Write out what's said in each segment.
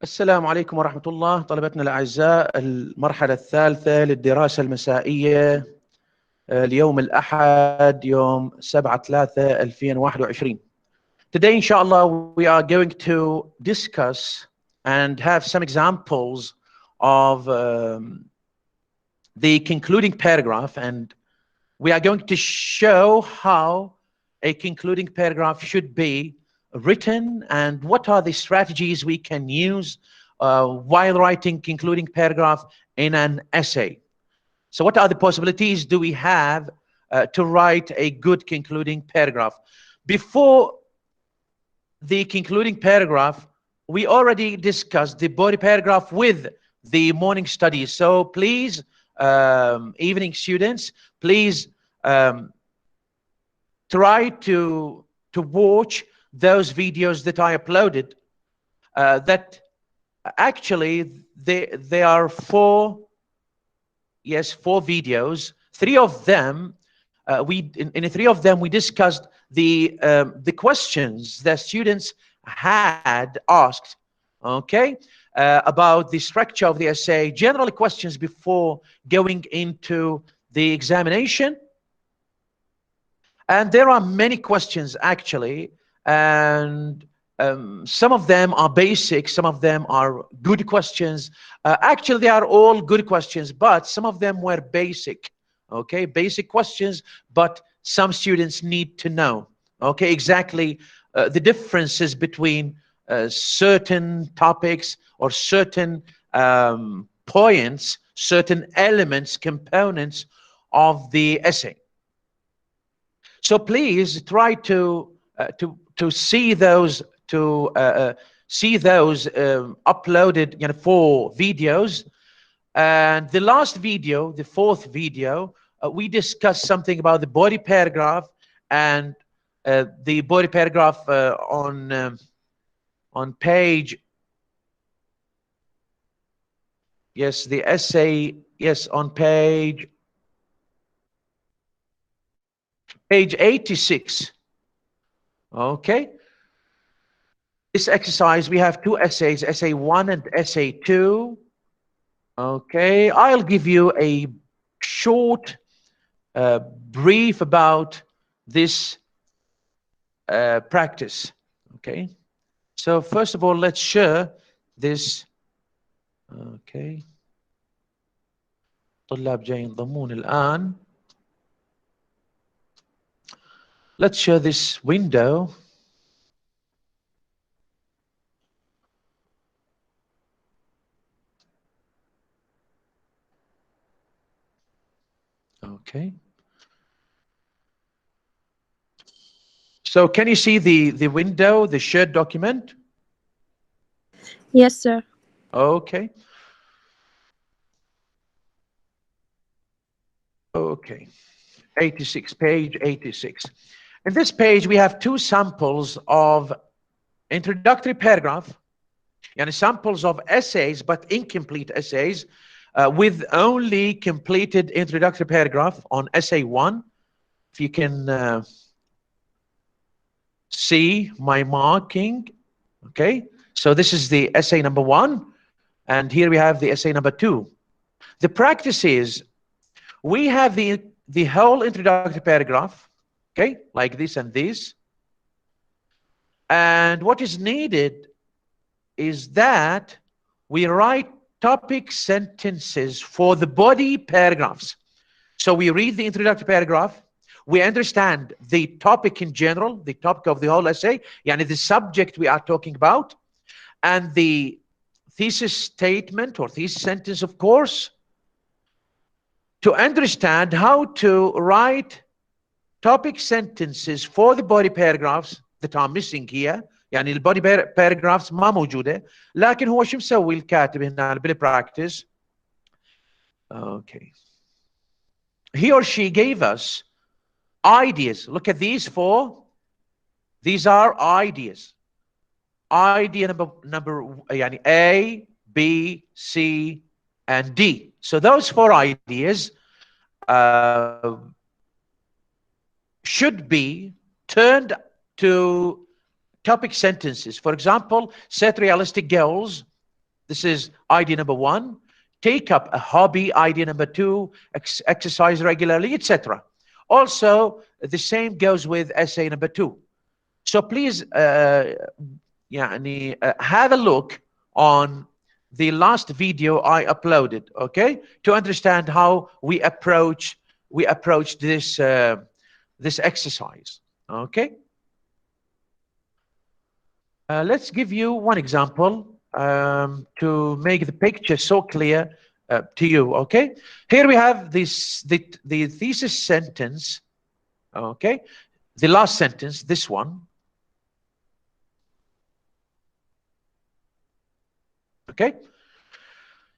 السلام عليكم ورحمة الله. طلبتنا الأعزاء، المرحلة الثالثة للدراسة المسائية اليوم الأحد يوم 7/3/2021. Today, inshallah, we are going to discuss and have some examples of the concluding paragraph, and we are going to show how a concluding paragraph should be written and what are the strategies we can use while writing concluding paragraph in an essay. So what are the possibilities do we have to write a good concluding paragraph? Before the concluding paragraph, we already discussed the body paragraph with the morning studies. So please, evening students, please try to watch those videos that I uploaded. That actually they are four videos. Three of them in three of them we discussed the questions that students had asked, okay, about the structure of the essay, general questions before going into the examination. And there are many questions actually, and some of them are basic, some of them are good questions. Actually, they are all good questions, but some of them were basic, okay, basic questions, but some students need to know, okay, exactly the differences between certain topics or certain points, certain elements, components of the essay. So please try to see those uploaded, 4 videos. And the last video, the 4th video, we discussed something about the body paragraph and the body paragraph on page, yes, the essay, yes, on page 86. Okay. This exercise, we have 2 essays, essay 1 and essay 2. Okay, I'll give you a short brief about this practice. Okay, so first of all, let's share this. Okay, طلاب جاي ينضمون الآن. Let's share this window. Okay. So can you see the window, the shared document? Yes, sir. Okay. Okay. 86, page 86. In this page, we have 2 samples of introductory paragraph, and samples of essays, but incomplete essays, with only completed introductory paragraph on essay 1. If you can see my marking, okay? So this is the essay number 1, and here we have the essay number 2. The practice is, we have the whole introductory paragraph, okay, like this and this. And what is needed is that we write topic sentences for the body paragraphs. So we read the introductory paragraph, we understand the topic in general, the topic of the whole essay, yani the subject we are talking about, and the thesis statement or thesis sentence, of course, to understand how to write topic sentences for the body paragraphs that are missing here. يعني البودي paragraphs ما موجودة، لكن هو شو مسوي الكاتب هنا بالpractice؟ Okay. He or she gave us ideas. Look at these 4. These are ideas. Idea number يعني A, B, C, and D. So those 4 ideas should be turned to topic sentences. For example, set realistic goals This is idea number 1. Take up a hobby, idea number 2. Exercise regularly, etc. Also, the same goes with essay number 2. So please have a look on the last video I uploaded, okay, to understand how we approach this this exercise, okay. Let's give you one example to make the picture so clear to you, okay. Here we have this the thesis sentence, okay, the last sentence, this one, okay.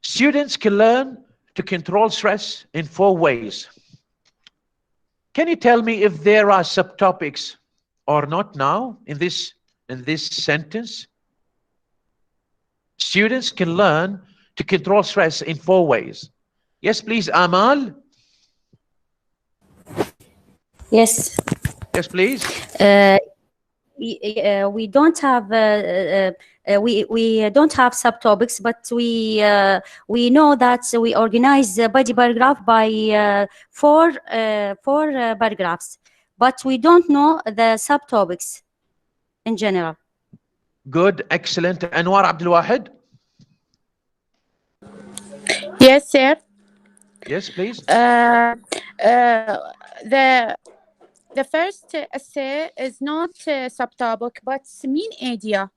Students can learn to control stress in 4 ways. Can you tell me if there are subtopics or not now in this sentence? Students can learn to control stress in 4 ways. Yes, please, Amal. Yes. Yes, please. We don't have we don't have subtopics, but we know that we organize the body paragraph by four paragraphs, but we don't know the subtopics in general. Good, excellent. Anwar Abdul Wahid. Yes, sir. Yes, please. The first essay is not subtopic, but main idea.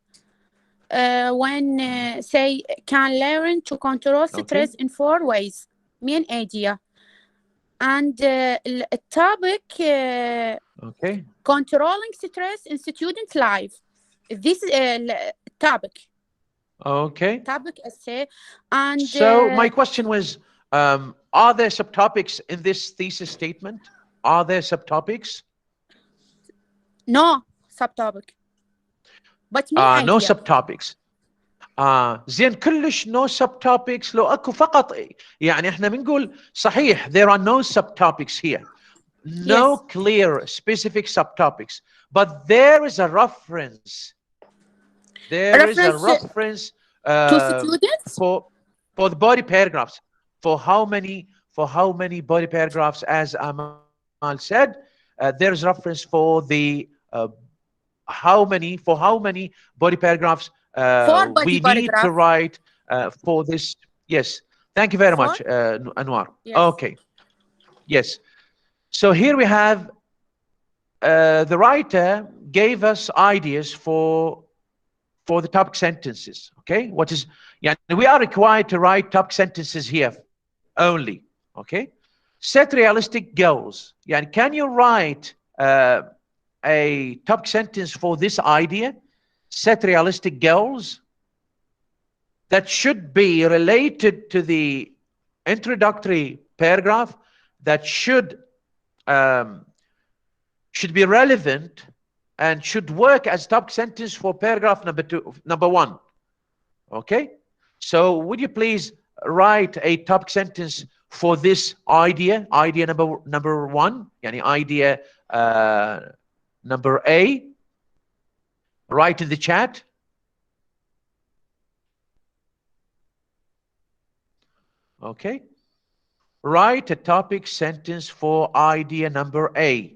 When say can learn to control stress in 4 ways, main idea, and topic controlling stress in student life. This topic. Okay. Topic essay, and so my question was, are there subtopics in this thesis statement? Are there subtopics? No subtopic. But main no idea. subtopics. زين كلش no subtopics. لو اكو فقط يعني احنا بنقول صحيح there are no subtopics here. No clear specific subtopics, but there is a reference. There is a reference to students for the body paragraphs. For how many body paragraphs, as Amal said, there is reference for the how many body paragraphs we need to write for this. Yes, thank you very much, Anwar. Yes. Okay, yes. So here we have the writer gave us ideas for the topic sentences. Okay, what is, yeah, we are required to write topic sentences here only. Okay, set realistic goals. Yeah, can you write a topic sentence for this idea? Set realistic goals that should be related to the introductory paragraph, that should be relevant and should work as topic sentence for paragraph number 1. Okay, so would you please write a topic sentence for this idea number 1, yani idea number A. Write in the chat. Okay, write a topic sentence for idea number A.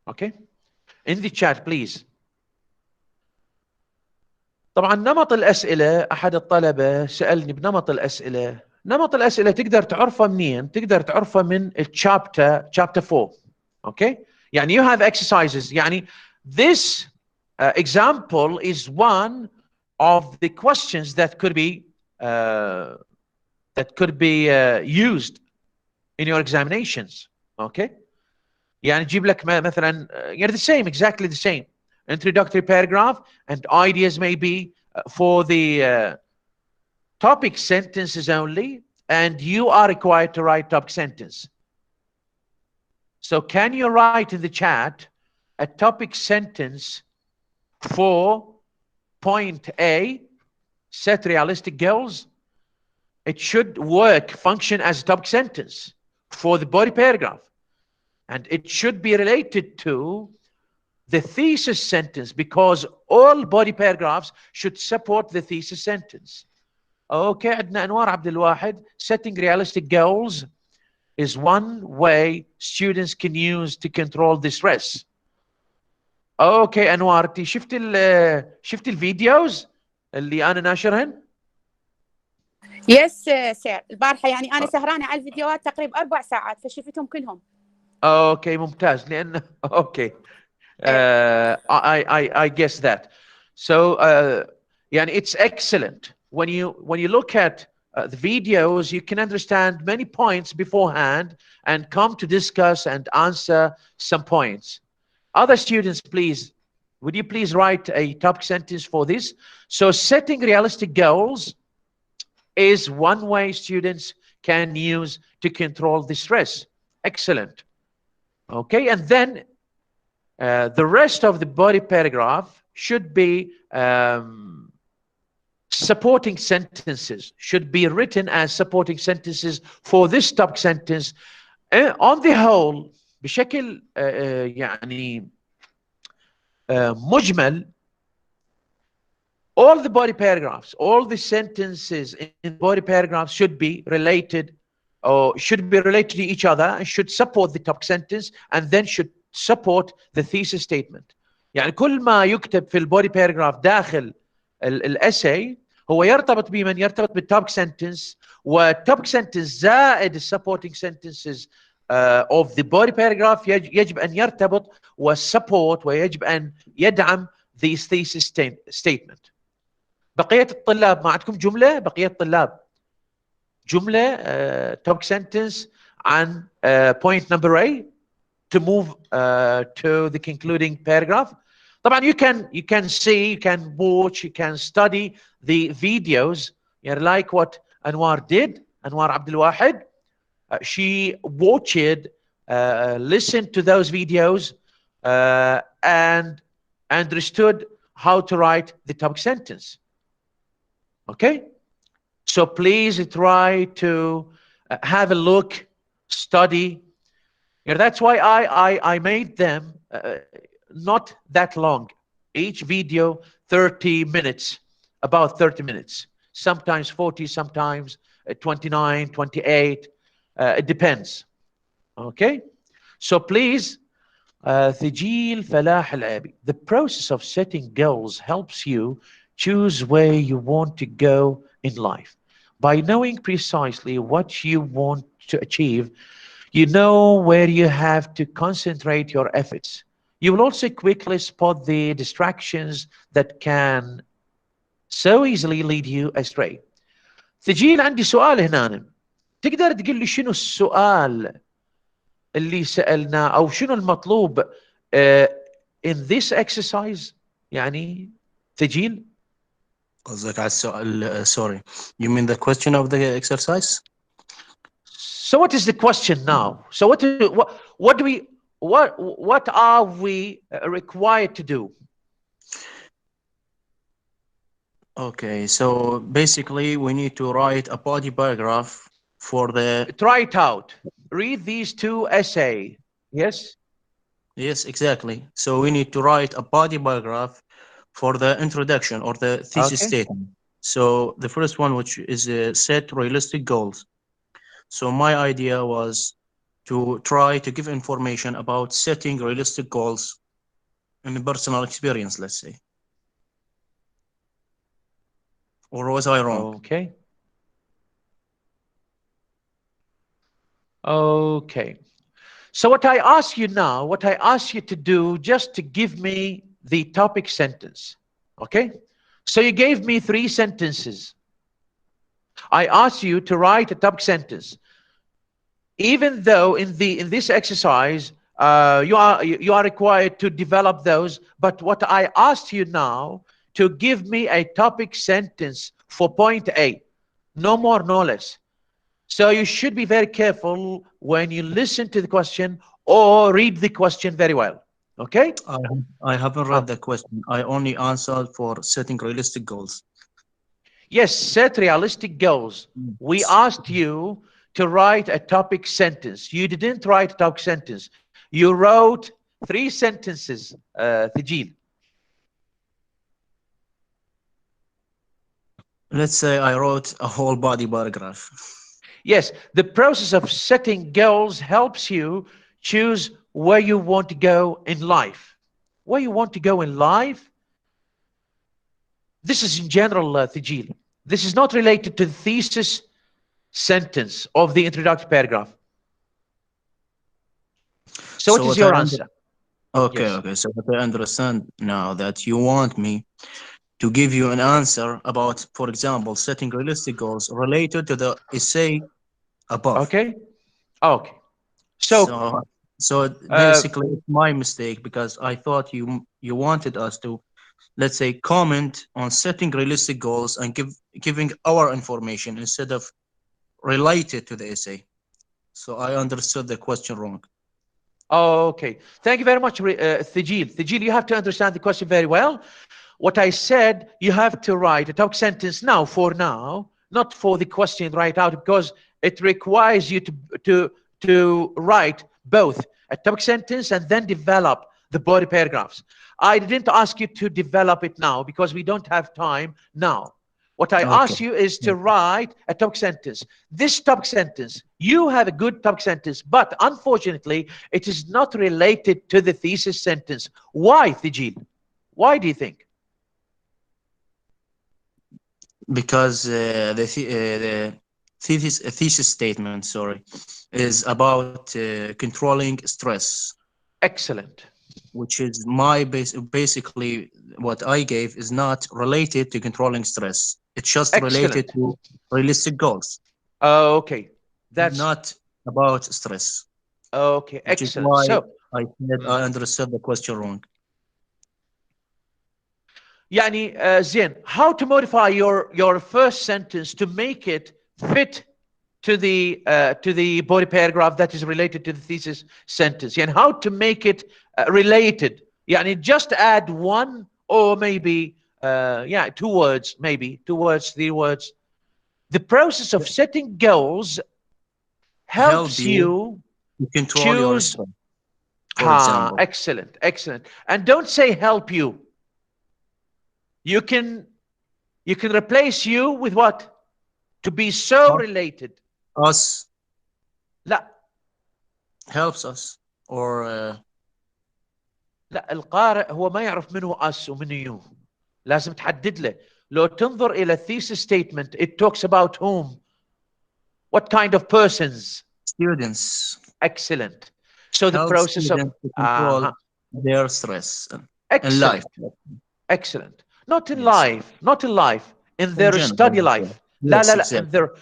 Okay, in the chat please. طبعا نمط الأسئلة، أحد الطلبة سألني بنمط الأسئلة. نمط الأسئلة تقدر تعرفه منين؟ تقدر تعرفه من chapter 4. Okay, يعني you have exercises. يعني this example is one of the questions that could be used in your examinations. Okay, يعني تجيب لك مثلا يعني the same, exactly the same introductory paragraph, and ideas may be for the topic sentences only, and you are required to write topic sentence. So can you write in the chat a topic sentence for point A, set realistic goals? It should function as a topic sentence for the body paragraph, and it should be related to the thesis sentence, because all body paragraphs should support the thesis sentence. Okay, عندنا أنوار عبد الواحد. Setting realistic goals is one way students can use to control the stress. Okay أنوار، انت شفت الفيديوز اللي أنا ناشرهن؟ يس سير، البارحة يعني أنا سهرانة على الفيديوهات تقريبا 4 ساعات فشفتهم كلهم. اوكي ممتاز. لأن اوكي I guess that. So يعني it's excellent when you look at the videos, you can understand many points beforehand and come to discuss and answer some points. Other students, please, would you please write a topic sentence for this? So setting realistic goals is one way students can use to control the stress. Excellent. Okay, and then the rest of the body paragraph should be supporting sentences, should be written as supporting sentences for this topic sentence. On the whole, بشكل يعني مجمل, all the body paragraphs, all the sentences in body paragraphs should be related to each other and should support the topic sentence and then should support the thesis statement. يعني كل ما يكتب في البودي باراجراف داخل الاساي هو يرتبط بمن؟ يرتبط بالتوبيك سنتنس، والتوبيك سنتنس زائد السبورتنج sentences of the body paragraph يجب ان يرتبط والسبورت ويجب ان يدعم the thesis statement. بقية الطلاب ما عندكم جملة؟ بقية الطلاب جملة topic sentence عن point number A to move to the concluding paragraph. طبعا you can see, you can watch, you can study the videos, يعني like what Anwar did, Anwar Abdul Wahid. She watched, listened to those videos and understood how to write the topic sentence. Okay, so please try to have a look, study. That's why I made them not that long. Each video 30 minutes, about 30 minutes, sometimes 40, sometimes 29, 28. It depends. Okay, so please, تجيل فلاح العابي. The process of setting goals helps you choose where you want to go in life. By knowing precisely what you want to achieve, you know where you have to concentrate your efforts. You will also quickly spot the distractions that can so easily lead you astray. تجيل عندي سؤال هنا، تقدر تقول لي شنو السؤال اللي سألناه أو شنو المطلوب in this exercise؟ يعني تجيل قصدك على السؤال. sorry, you mean the question of the exercise? So what is the question now? So what are we required to do? Okay, so basically we need to write a body paragraph for the... Try it out. Read these two essays. Yes? Yes, exactly. So we need to write a body paragraph for the introduction or the thesis statement. So the first one, which is set realistic goals. So my idea was to try to give information about setting realistic goals in a personal experience, let's say. Or was I wrong? Okay. Okay. So what I ask you now, what I ask you to do, just to give me the topic sentence. Okay? So you gave me 3 sentences. I asked you to write a topic sentence. Even though in this exercise you are required to develop those, but what I asked you now to give me a topic sentence for point A, no more, no less. So you should be very careful when you listen to the question or read the question very well. Okay? I haven't read the question. I only answered for setting realistic goals. Yes, set realistic goals. We asked you to write a topic sentence. You didn't write a topic sentence. You wrote 3 sentences, Thijil. Let's say I wrote a whole body paragraph. Yes, the process of setting goals helps you choose where you want to go in life. Where you want to go in life. This is in general, Thijil. This is not related to the thesis sentence of the introductory paragraph. So what is your answer? Okay, Yes. okay. So what I understand now that you want me to give you an answer about, for example, setting realistic goals related to the essay above. Okay. Okay. So basically, it's my mistake because I thought you wanted us to, let's say, comment on setting realistic goals and giving our information instead of related to the essay. So I understood the question wrong. Okay. Thank you very much, Thijil. Thijil, you have to understand the question very well. What I said, you have to write a topic sentence now, for now, not for the question right out, because it requires you to write both a topic sentence and then develop the body paragraphs. I didn't ask you to develop it now because we don't have time now. What I ask you is to write a topic sentence. This topic sentence, you have a good topic sentence, but unfortunately, it is not related to the thesis sentence. Why, Thijil? Why do you think? Because the thesis statement, sorry, is about controlling stress. Excellent. Which is my basically what I gave is not related to controlling stress. It's just related to realistic goals. Okay, that's not about stress. Okay, which excellent. Is why So I said I understood the question wrong. يعني زين, how to modify your first sentence to make it fit to the body paragraph that is related to the thesis sentence, and how to make it related. يعني just add one or maybe 2 words, maybe 2 words, 3 words. The process of setting goals helps you to control your stress, for example. Excellent, excellent. And don't say help you. You can replace you with what? To be so related. Us. لا. Helps us or لا, القارئ هو ما يعرف منه us ومنه you. لازم تحدد له. لو تنظر إلى thesis statement, it talks about whom? What kind of persons? Students. Excellent. So the help process of to control their stress in life. Excellent. Not in life, not in life, in their study life. لا لا لا, in their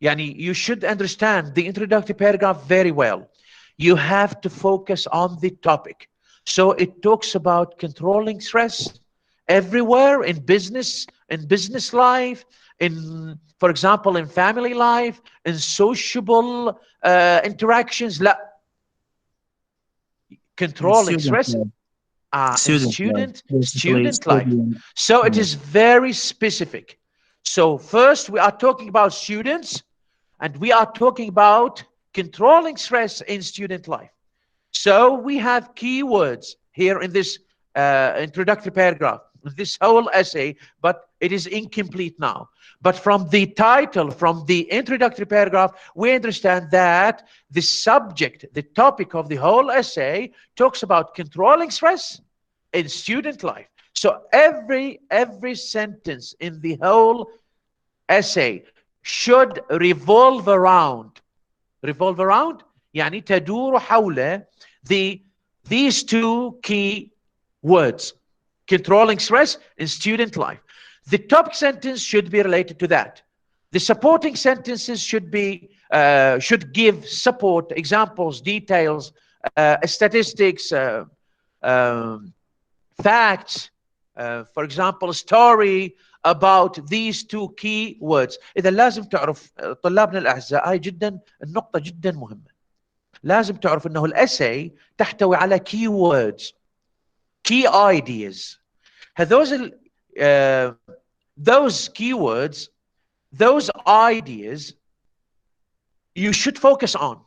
يعني you should understand the introductory paragraph very well. You have to focus on the topic. So it talks about controlling stress everywhere in business life, in, for example, in family life, in sociable interactions. لا. Controlling stress. Student life. So it is very specific. So first we are talking about students, and we are talking about controlling stress in student life. So we have keywords here in this introductory paragraph, this whole essay, but it is incomplete now. But from the title, from the introductory paragraph, we understand that the subject, the topic of the whole essay talks about controlling stress in student life. So every sentence in the whole essay should revolve around يعني تدور حول these 2 key words: controlling stress in student life. The topic sentence should be related to that. The supporting sentences should give support, examples, details, statistics, facts, for example, a story about these 2 key words. إذا لازم تعرف طلابنا الأعزاء، هاي جدا النقطة جدا مهمة. لازم تعرف أنه الأساي تحتوي على key words, key ideas. Those keywords, those ideas, you should focus on.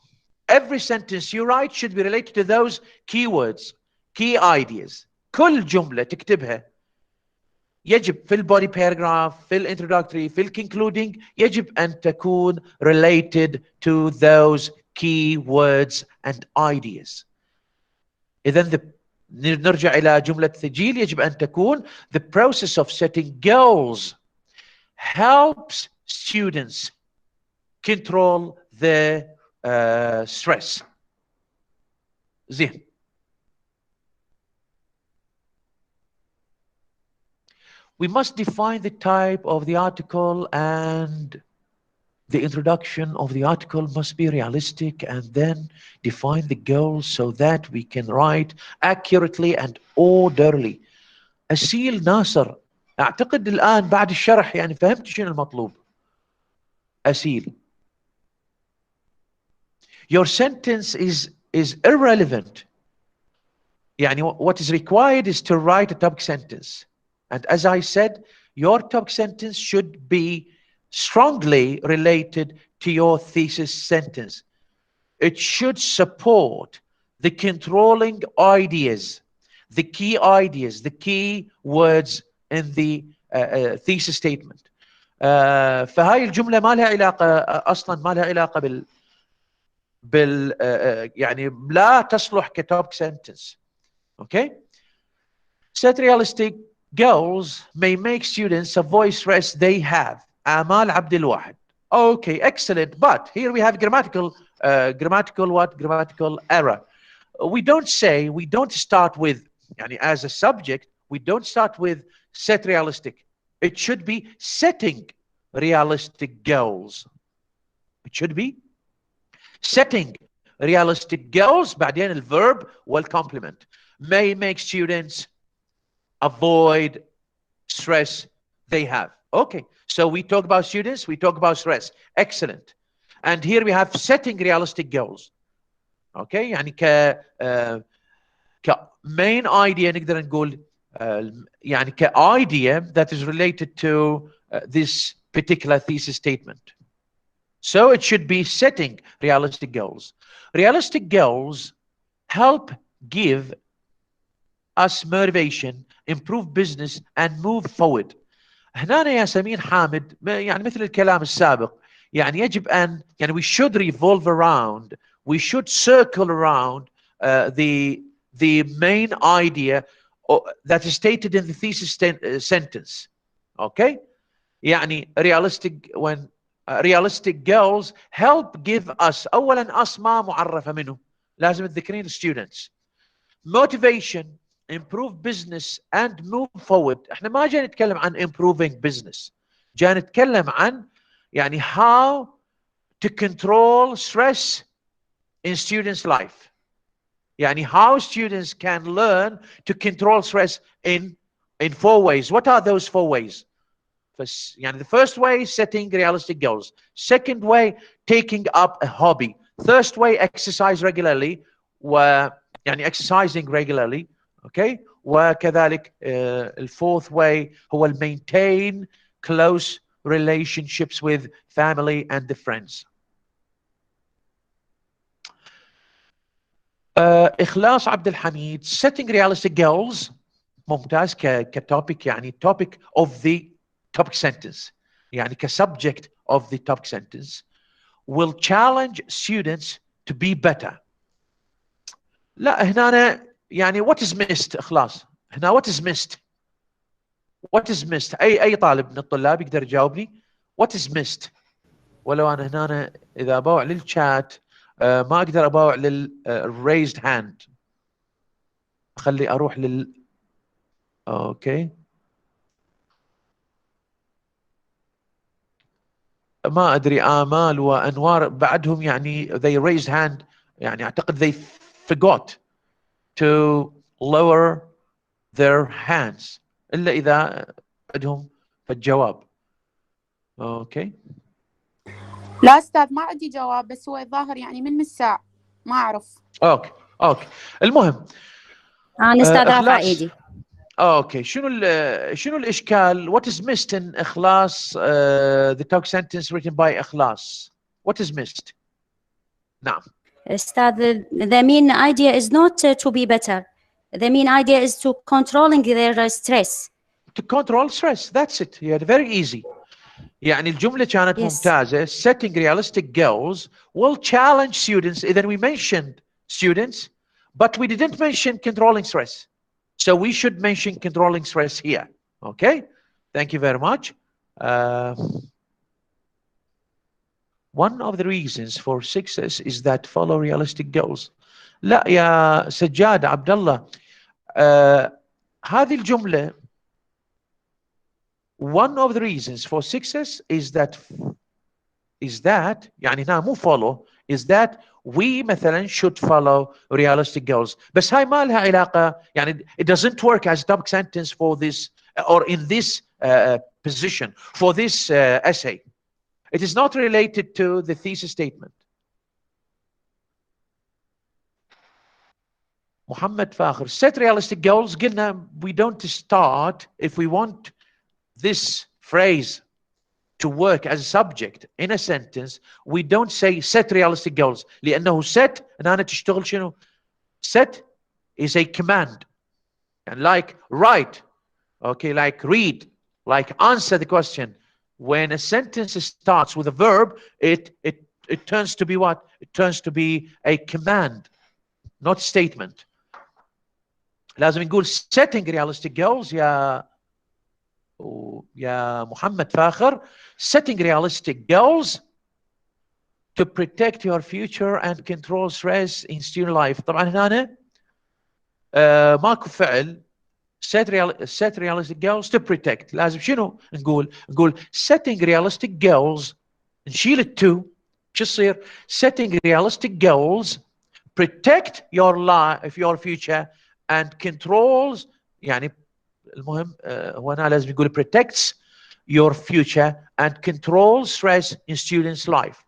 every sentence you write should be related to those keywords, key ideas. كل جملة تكتبها يجب في البودي باراجراف، في الانترودكتوري، في الكونكلودينج، يجب أن تكون related to those key words and ideas. إذا نرجع إلى جملة تجيل، يجب أن تكون the process of setting goals helps students control their stress. زين. We must define the type of the article, and the introduction of the article must be realistic, and then define the goals so that we can write accurately and orderly. أسيل ناصر، أعتقد الآن بعد الشرح يعني فهمت شنو المطلوب. أسيل. Your sentence is irrelevant. يعني what is required is to write a topic sentence. And as I said, your topic sentence should be strongly related to your thesis sentence. It should support the controlling ideas, the key ideas, the key words in the thesis statement. فهاي الجملة ما لها علاقة أصلا، ما لها علاقة يعني لا تصلح كتوبك sentence. Okay? Set realistic goals may make students avoid stress they have. آمال عبد الواحد. Okay, excellent. But here we have grammatical error. We don't start with, يعني as a subject, we don't start with set realistic. It should be setting realistic goals. It should be setting realistic goals. بعدين الverb والcomplement may make students avoid stress they have. Okay, so we talk about students, we talk about stress. Excellent. And here we have setting realistic goals. Okay, يعني main idea نقدر نقول يعني idea that is related to this particular thesis statement. So it should be setting realistic goals. Realistic goals help give us motivation, improve business, and move forward. هنا يا سمين حامد يعني مثل الكلام السابق، يعني يجب أن يعني we should revolve around, we should circle around the main idea that is stated in the thesis sentence. Okay? يعني realistic goals help give us أولا us ما معرفة منه، لازم تذكرين students. Motivation, improve business and move forward. احنا ما جاي نتكلم عن improving business، جاي نتكلم عن يعني how to control stress in students' life. يعني how students can learn to control stress in 4 ways. What are those 4 ways? يعني the first way, setting realistic goals. Second way, taking up a hobby. Third way, exercise regularly. يعني exercising regularly. Okay? وكذلك الfourth way هو maintain close relationships with family and the friends. إخلاص عبد الحميد, setting realistic goals ممتاز كtopic يعني topic of the topic sentence يعني كsubject of the topic sentence will challenge students to be better. لا هنا يعني what is missed إخلاص هنا what is missed أي طالب من الطلاب يقدر يجاوبني what is missed. ولو أنا هنا إذا أبوع للشات ما أقدر أبوع raised hand، أخلي أروح أوكي ما أدري آمال وأنوار بعدهم يعني they raised hand يعني أعتقد they forgot to lower their hands إلا إذا عندهم الجواب. أوكي لا أستاذ ما عندي جواب، بس هو الظاهر يعني من مساء ما أعرف. أوكي المهم أنا أستاذ رافعة إيدي. اوكي شنو الاشكال what is missed in إخلاص the talk sentence written by إخلاص what is missed. نعم the main idea is not to be better. The main idea is to controlling their stress. To control stress, that's it. Yeah, very easy. يعني الجملة كانت ممتازة. Setting realistic goals will challenge students. Then we mentioned students, but we didn't mention controlling stress. So we should mention controlling stress here. Okay? Thank you very much. One of the reasons for success is that follow realistic goals. لا يا سجاد عبد الله، هذه الجملة one of the reasons for success is that يعني هنا مو follow, is that we مثلا should follow realistic goals. بس هاي ما لها علاقة، يعني it doesn't work as a topic sentence for this or in this position for this essay. It is not related to the thesis statement. Muhammad Fakhr, set realistic goals. قلنا we don't start, if we want this phrase to work as a subject in a sentence, we don't say set realistic goals. لأنه set أنا تشتغل شنو؟ Set is a command. And like write, okay, like read, like answer the question. When a sentence starts with a verb, it turns to be what? It turns to be a command, not statement. لازم نقول setting realistic goals يا محمد فاخر. Setting realistic goals to protect your future and control stress in student life. طبعا هنا ماكو فعل. set realistic goals to protect. لازم شنو نقول setting realistic goals، نشيل التو، شو يصير؟ setting realistic goals protect your life, your future and controls. يعني المهم هو هنا لازم يقول protects your future and controls stress in students' life.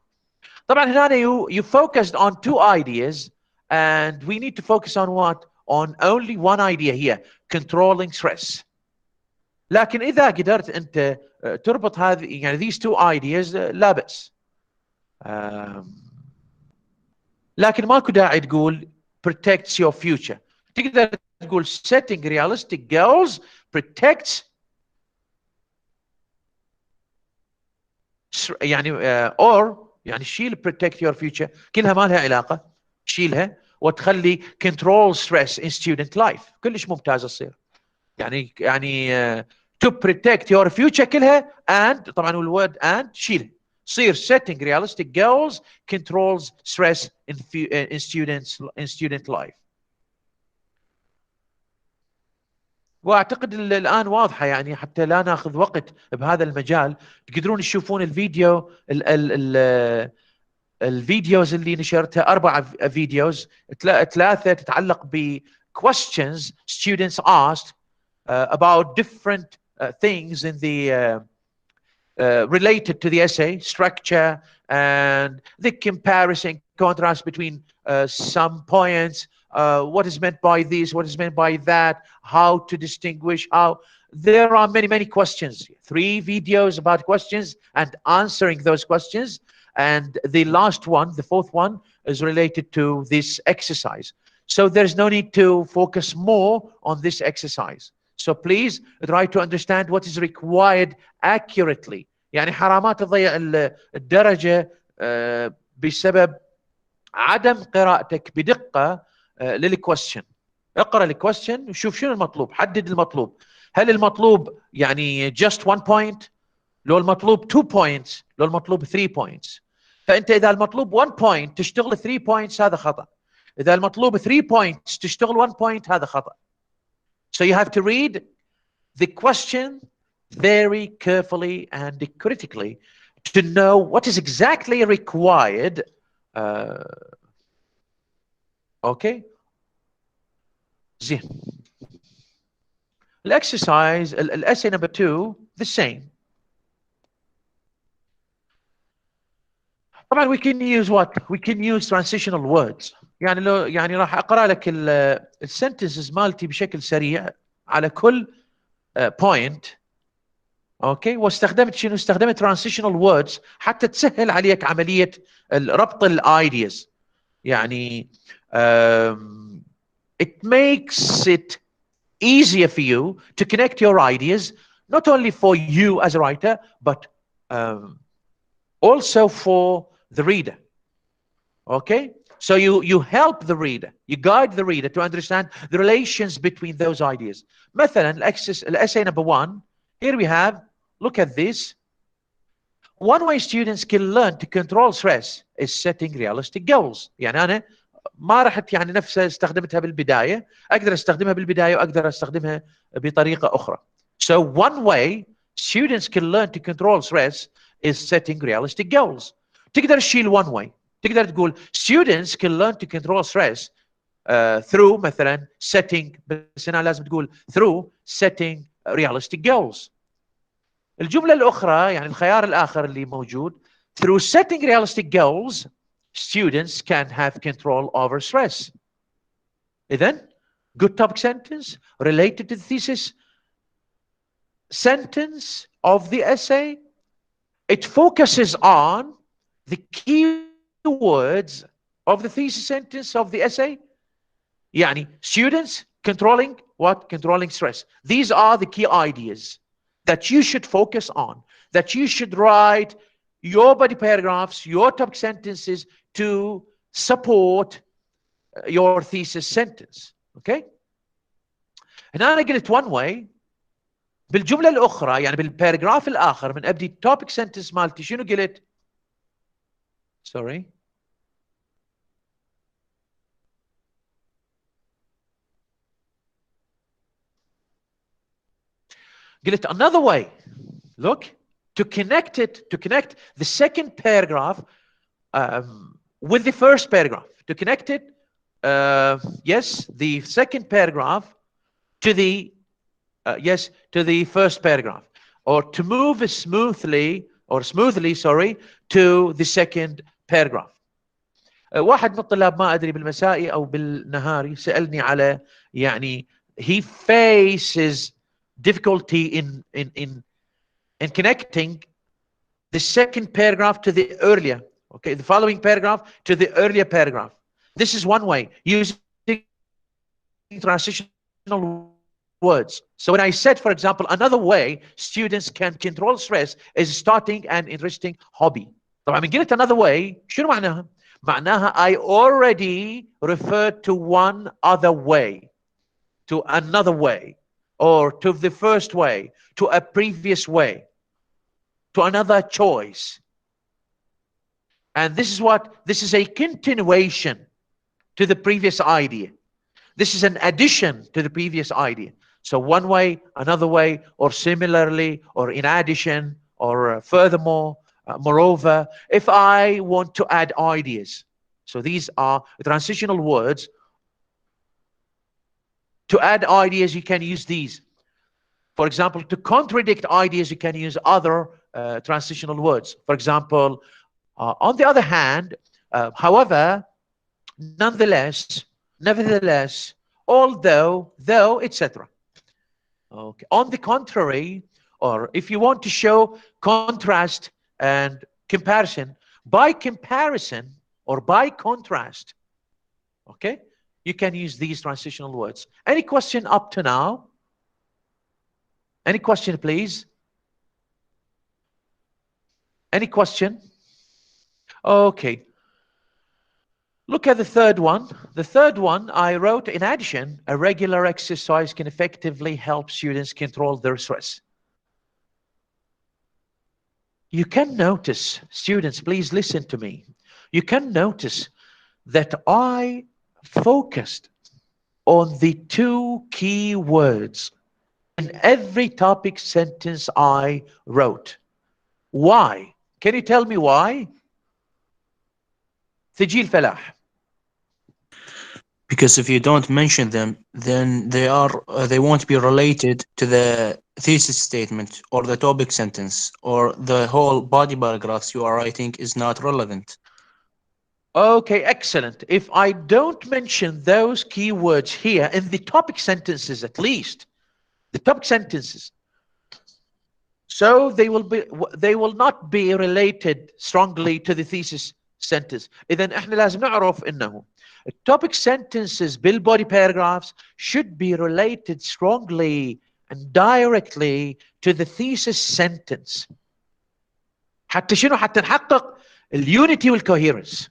طبعا هنا you focused on two ideas and we need to focus on what? On only one idea here, controlling stress. لكن إذا قدرت أنت تربط هذه يعني these two ideas لا بأس. لكن ماكو داعي تقول protects your future. تقدر تقول setting realistic goals protects يعني or يعني شيل protect your future، كلها ما لها علاقة، شيلها وتخلي control stress in student life. كلش ممتازة تصير. يعني to protect your future كلها and طبعا الword and شيلها. صير setting realistic goals controls stress in student life. واعتقد الان واضحه يعني حتى لا ناخذ وقت بهذا المجال. تقدرون تشوفون الفيديو الفيديوز اللي نشرتها 4 فيديوز، 3 تتعلق ب questions students asked about different things in the related to the essay structure and the comparison contrast between some points, what is meant by this, what is meant by that, how to distinguish, how there are many questions. 3 videos about questions and answering those questions, and the last one, the 4th one, is related to this exercise. So there's no need to focus more on this exercise. So please try to understand what is required accurately. يعني حرامات تضيع الدرجة بسبب عدم قراءتك بدقة للكويستشن. اقرأ الكويستشن وشوف شنو المطلوب، حدد المطلوب. هل المطلوب يعني just 1 point؟ لو المطلوب 2 points؟ لو المطلوب 3 points؟ فأنت إذا المطلوب 1 point تشتغل 3 points هذا خطأ. إذا المطلوب 3 points تشتغل 1 point هذا خطأ. So you have to read the question very carefully and critically to know what is exactly required. Okay. زين. Exercise essay number 2 the same. طبعا we can use what? We can use transitional words. يعني لو يعني راح اقرا لك السنتنسز مالتي بشكل سريع على كل point. اوكي، واستخدمت شنو؟ استخدمت transitional words حتى تسهل عليك عمليه ربط الايدياز. يعني it makes it easier for you to connect your ideas, not only for you as a writer, but also for the reader. Okay? So you help the reader, you guide the reader to understand the relations between those ideas. مثلا essay number 1, here we have, look at this. One way students can learn to control stress is setting realistic goals. يعني أنا ما رحت يعني نفسها استخدمتها بالبداية، أقدر استخدمها بالبداية وأقدر استخدمها بطريقة أخرى. So one way students can learn to control stress is setting realistic goals. تقدر تشيل one way، تقدر تقول students can learn to control stress through مثلا setting، بس هنا لازم تقول through setting realistic goals. الجملة الأخرى يعني الخيار الآخر اللي موجود through setting realistic goals students can have control over stress. إذن good topic sentence related to the thesis sentence of the essay. It focuses on the key words of the thesis sentence of the essay. يعني students controlling what? Controlling stress. These are the key ideas that you should focus on, that you should write your body paragraphs, your topic sentences to support your thesis sentence. Okay? هنا أنا قلت one way. بالجملة الأخرى يعني بالباراجراف الآخر من أبدي topic sentence مالتي شنو قلت؟ Sorry. قلت another way. Look, to connect the second paragraph with the first paragraph, to connect it, yes, the second paragraph to the to the first paragraph, or to move smoothly to the second paragraph. واحد من الطلاب ما ادري بالمسائي او بالنهاري سالني على يعني he faces difficulty in connecting the second paragraph to the earlier, okay, the following paragraph to the earlier paragraph. This is one way, using transitional words. So when I said, for example, another way students can control stress is starting an interesting hobby. طبعا من قلت another way شنو معناها؟ معناها I already referred to one other way, to another way, or to the first way, to a previous way, to another choice. And this is a continuation to the previous idea. This is an addition to the previous idea. So one way, another way, or similarly, or in addition, or furthermore, moreover, if I want to add ideas. So these are transitional words. To add ideas, you can use these. For example, to contradict ideas, you can use other transitional words. For example, on the other hand, however, nonetheless, nevertheless, although, though, etc. Okay. On the contrary, or if you want to show contrast and comparison, by comparison or by contrast, okay, you can use these transitional words. Any question up to now? Any question, please? Any question? Okay. Look at the third one. The third one I wrote, in addition, a regular exercise can effectively help students control their stress. You can notice, students, please listen to me. You can notice that I focused on the two key words in every topic sentence I wrote. Why? Can you tell me why? تجي الفلاح. Because if you don't mention them, then they won't be related to the thesis statement or the topic sentence, or the whole body paragraphs you are writing is not relevant. Okay, excellent. If I don't mention those keywords here in the topic sentences, at least the topic sentences, so they will not be related strongly to the thesis sentence. إذا إحنا لازم نعرف إنه topic sentences بالbody paragraphs should be related strongly and directly to the thesis sentence. حتى شنو؟ حتى نحقق اليونيتي والكوهيرنس،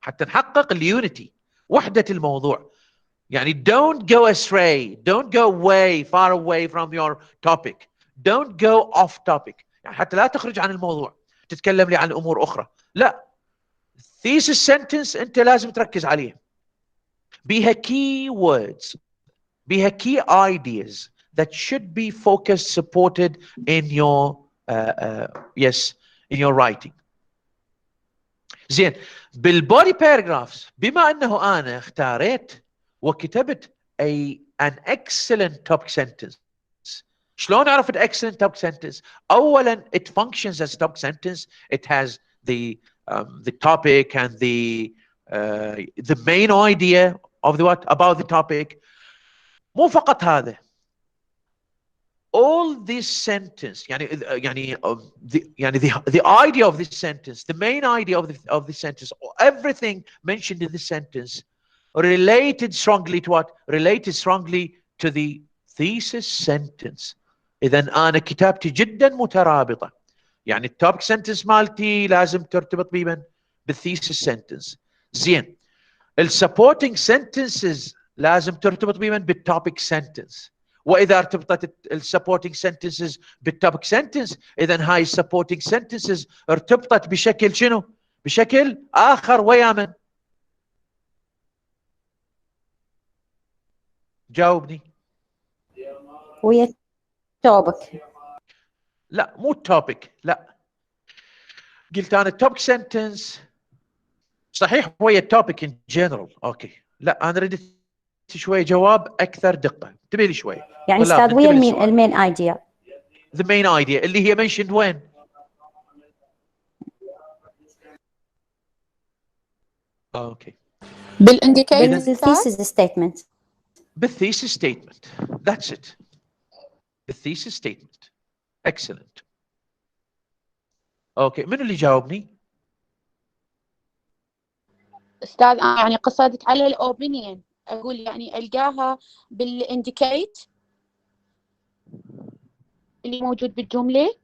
حتى نحقق اليونيتي، وحدة الموضوع. يعني don't go astray, don't go far away from your topic, don't go off topic. يعني حتى لا تخرج عن الموضوع تتكلم لي عن أمور أخرى، لا. thesis sentence أنت لازم تركز عليها، بيها key words، بيها key ideas that should be focused, supported in your in your writing. زين، بالبودي باراجرافز بما انه انا اختاريت وكتبت an excellent topic sentence. شلون عرفت excellent topic sentence؟ اولا it functions as topic sentence. It has the topic and the main idea of the what about the topic. مو فقط هذا، all this sentence the idea of this sentence, the main idea of this sentence, everything mentioned in this sentence related strongly to what? Related strongly to the thesis sentence. إذا أنا كتابتي جدا مترابطة، يعني التوبك sentence مالتي لازم ترتبط بمن؟ بالthesis sentence. زين، السبورتنج sentences لازم ترتبط بمن؟ بالتوبك sentence. واذا ارتبطت السبورتنج sentences بالتوبك sentence، اذا هاي السبورتنج sentences ارتبطت بشكل شنو؟ بشكل اخر ويا من؟ جاوبني. ويا التوبك. لا مو التوبك، لا، قلت انا التوبك sentence صحيح ويا التوبك in general. اوكي، لا انا ردت شوي جواب اكثر دقه، انتبه لي شوي. يعني استاذ ويا المين ايديا؟ the main idea اللي هي mentioned وين؟ اوكي، بالthesis statement. بالthesis statement. That's it. بالthesis statement. Excellent. اوكي، منو اللي جاوبني؟ استاذ يعني قصدت على الاوبينيون، اقول يعني القاها بالانديكيت اللي موجود بالجمله.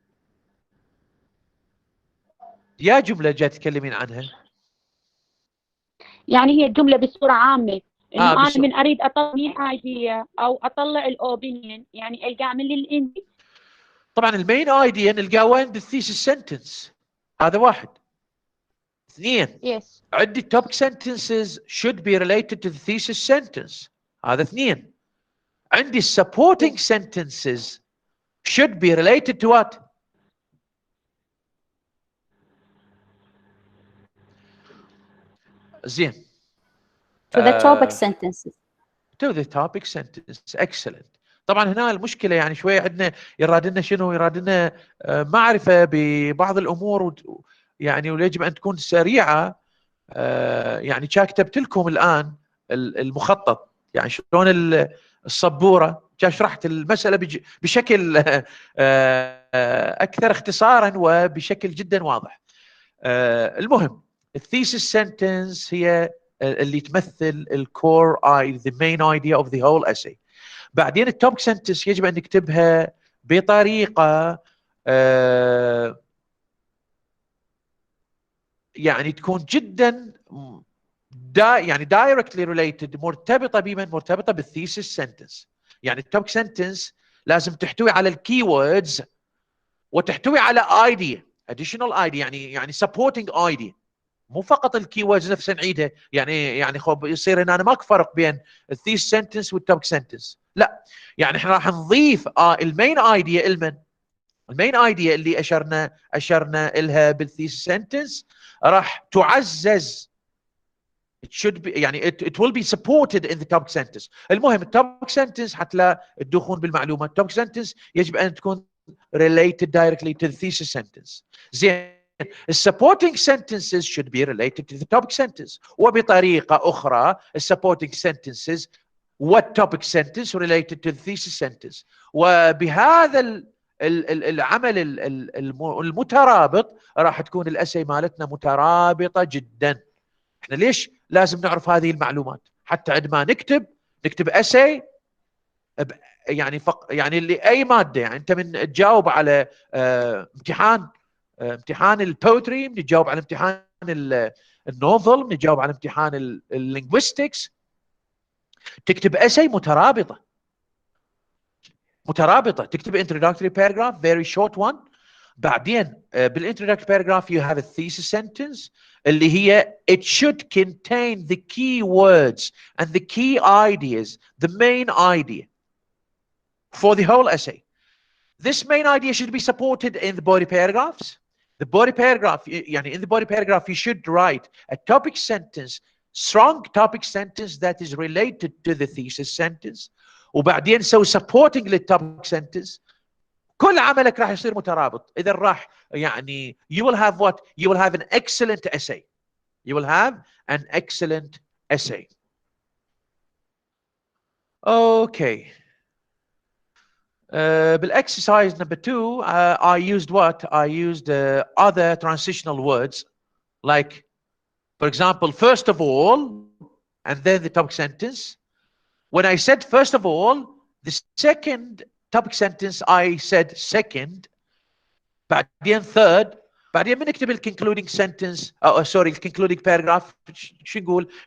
يا جمله جاي تتكلمين عنها؟ يعني هي الجمله بصوره عامه انه انا بصورة. من اريد اطلع ايديا او اطلع الاوبينيون، يعني القاه من الاندي. طبعا المين ايديا نلقاه وين؟ بالثيسس سنتنس. هذا واحد. اثنين، عندي topic sentences should be related to the thesis sentence. هذا اثنين. عندي supporting sentences should be related to what? زين. To the topic sentences. To the topic sentence. Excellent. طبعا هنا المشكله يعني شويه عندنا يراد لنا شنو؟ يراد لنا معرفه ببعض الامور يعني ويجب ان تكون سريعه. يعني كتبت لكم الان المخطط، يعني شلون السبوره شرحت المساله بشكل اكثر اختصارا وبشكل جدا واضح. المهم الثيسس سنتنس هي اللي تمثل الكور the main idea of the whole essay. بعدين التوبك سنتنس يجب ان نكتبها بطريقه يعني تكون جدا يعني directly related، مرتبطه بمن؟ مرتبطه بالثيسس سنتنس. يعني التوبك سنتنس لازم تحتوي على الكي ووردز وتحتوي على idea additional idea، يعني supporting idea، مو فقط الكي ووردز نفسها نعيدها. يعني خب يصير ان انا ماكو فرق بين الثيس سنتنس والتوبك سنتنس، لا، يعني احنا راح نضيف المين ايديا. المين ايديا اللي اشرنا لها بالثيس سنتنس راح تعزز. it should be يعني it will be supported in the topic sentence. المهم التوبك سنتنس حتى لا تدخلون بالمعلومه، التوبك سنتنس يجب ان تكون related directly to the thesis sentence. زين، supporting sentences should be related to the topic sentence. وبطريقة أخرى supporting sentences والtopic sentence related to the thesis sentence. وبهذا العمل المترابط راح تكون الاسي مالتنا مترابطه جدا. احنا ليش لازم نعرف هذه المعلومات؟ حتى عندما نكتب اسي يعني يعني اللي اي ماده، يعني انت من تجاوب على امتحان البوتري، بنجاوب على امتحان النوفل، بنجاوب على امتحان اللينغويستكس، تكتب اسي مترابطه، تكتب introductory paragraph very short one. بعدين بالintroductory paragraph you have a thesis sentence اللي هي it should contain the key words and the key ideas, the main idea for the whole essay. This main idea should be supported in the body paragraphs. The body paragraph, يعني in the body paragraph you should write a topic sentence, strong topic sentence that is related to the thesis sentence. وبعدين سوي supporting للtopic sentence. كل عملك راح يصير مترابط. إذا راح يعني you will have what? You will have an excellent essay. You will have an excellent essay. Okay. Exercise number 2, I used what? I used other transitional words, like, for example, first of all, and then the topic sentence. When I said first of all, the second topic sentence I said second, بعدين third, بعدين بنكتب concluding sentence, sorry, concluding paragraph. شو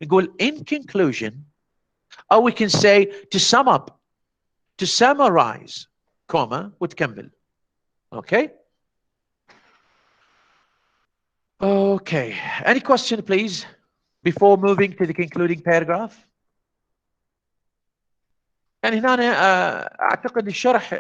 نقول in conclusion, or we can say to sum up, to summarize, comma, وتكمل. Okay? Okay. Any question, please, before moving to the concluding paragraph? يعني هنا أعتقد الشرح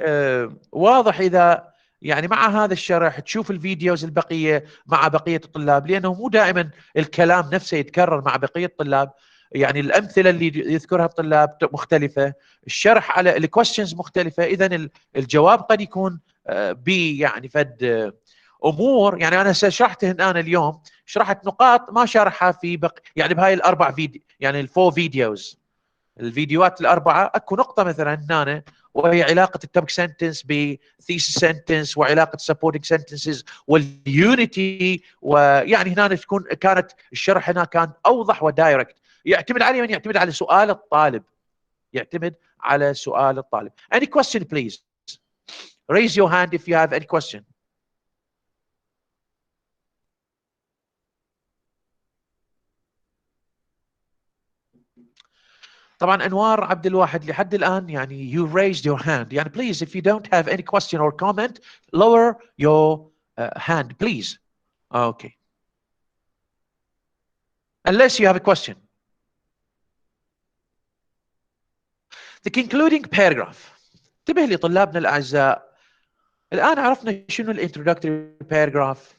واضح. إذا يعني مع هذا الشرح تشوف الفيديوز البقية مع بقية الطلاب، لأنه مو دائما الكلام نفسه يتكرر مع بقية الطلاب. يعني الأمثلة اللي يذكرها الطلاب مختلفة، الشرح على الكويستشنز مختلفة، إذا الجواب قد يكون يعني فد أمور. يعني أنا شرحته هنا اليوم، شرحت نقاط ما شرحها في يعني بهاي الأربع فيديو، يعني الفور فيديوز، الفيديوهات الأربعة. أكو نقطة مثلا هنا وهي علاقة التوبيك سنتنس بثيسيس سنتنس، وعلاقة سبورتنج سنتنسز واليونيتي. ويعني هنا تكون كانت الشرح هنا كان أوضح ودايركت. يعتمد عليه من يعتمد على سؤال الطالب، يعتمد على سؤال الطالب. Any question please? Raise your hand if you have any question. طبعا انوار عبد الواحد لحد الان يعني you raised your hand. يعني please if you don't have any question or comment, lower your hand please. Okay. Unless you have a question. The concluding paragraph. انتبه لي طلابنا الاعزاء، الان عرفنا شنو الانترودكتوري باراجراف،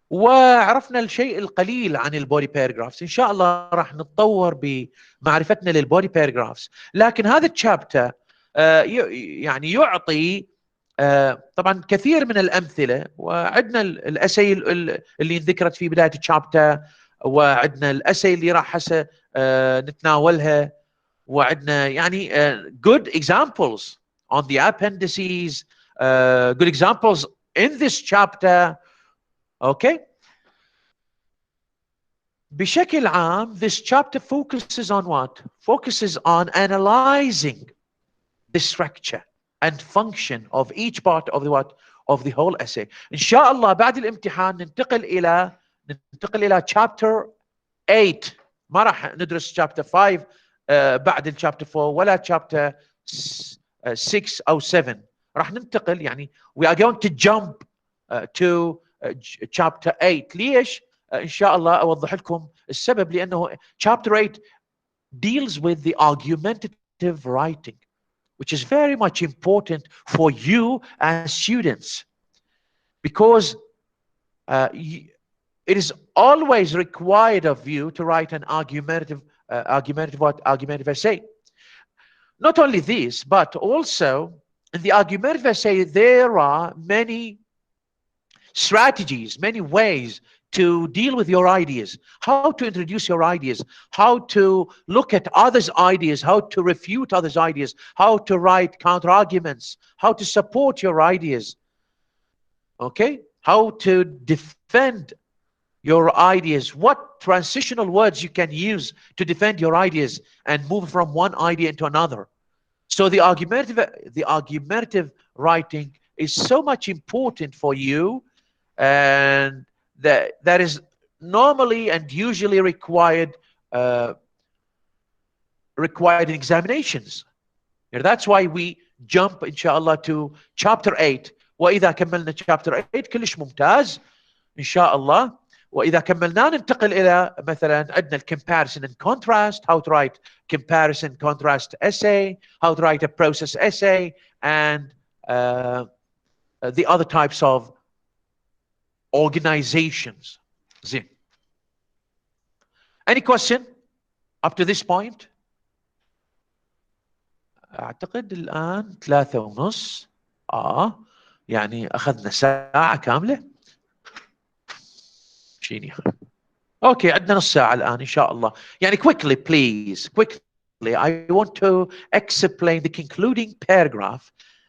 وعرفنا الشيء القليل عن البودي باراجرافز. ان شاء الله راح نتطور بمعرفتنا للبودي باراجرافز. لكن هذا الشابتر يعني يعطي طبعا كثير من الامثله، وعندنا الاسي اللي ذكرت في بدايه الشابتر، وعندنا الاسي اللي راح هسه نتناولها، وعندنا يعني good examples on the appendices, good examples in this chapter. Okay. بشكل عام this chapter focuses on what? Focuses on analyzing the structure and function of each part of the what? Of the whole essay. إن شاء الله بعد الامتحان ننتقل إلى chapter 8. ما راح ندرس chapter 5 بعد الchapter 4 ولا chapter 6 أو 7. راح ننتقل، يعني we are going to jump to chapter 8. ليش؟ إن شاء الله أوضح لكم السبب. لأنه chapter 8 deals with the argumentative writing, which is very much important for you as students, because it is always required of you to write an argumentative essay. Not only this, but also in the argumentative essay there are many strategies, many ways to deal with your ideas, how to introduce your ideas, how to look at others' ideas, how to refute others' ideas, how to write counter arguments, how to support your ideas. Okay, how to defend your ideas, what transitional words you can use to defend your ideas and move from one idea into another. So the argumentative writing is so much important for you, and that is normally and usually required in examinations. That's why we jump inshallah to chapter 8. وإذا كملنا chapter 8 كلش ممتاز إن شاء الله. وإذا كملنا ننتقل إلى مثلا عندنا comparison and contrast, how to write comparison contrast essay, how to write a process essay, and the other types of organizations. زين. Any question up to this point? أعتقد الآن 3:30. يعني أخذنا ساعة كاملة. شيني. Okay, عندنا نص ساعة الآن إن شاء الله. يعني quickly, please, quickly. I want to explain the concluding paragraph